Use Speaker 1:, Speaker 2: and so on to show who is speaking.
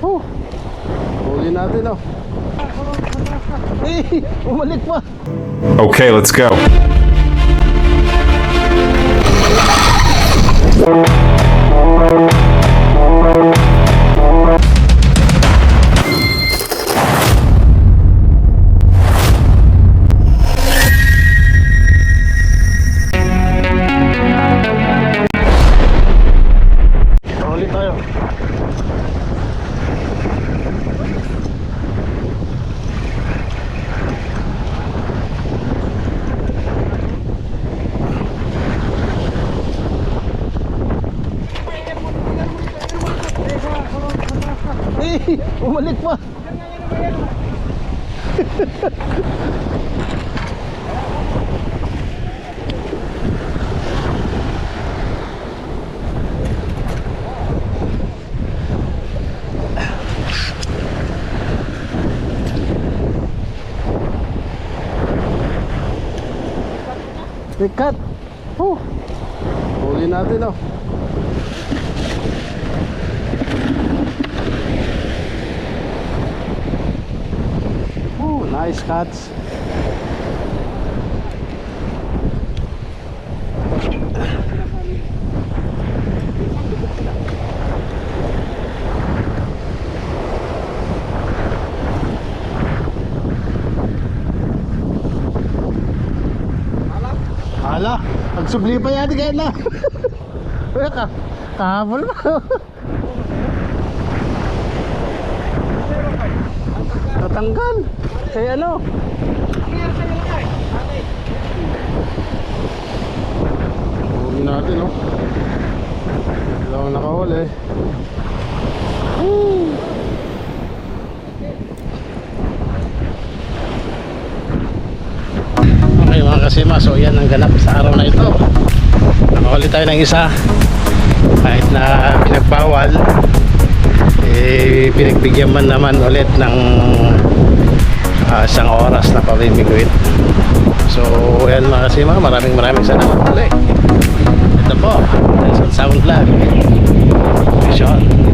Speaker 1: Oh, huli natin oh. Eh, umalik pa.
Speaker 2: Okay, let's go.
Speaker 1: Huli tayo. Eh, umalik pa. Sikat. Oh, huli natin oh. Oh, nice catch. Hala, pagsubli pa yan kaya na. Kahabol pa. Natanggal. Kaya ano? Huli natin oh. Dalawang nakahuli. Okay mga kasima, so yan ang ganap sa araw na ito. Nakahuli tayo ng isa. Kahit na pinagbawal, pinagbigyan man naman ulit ng isang oras na pamimigwit. So yan mga kasima, maraming salamat ulit. Ito po, Nelson Sound Vlog. Vision.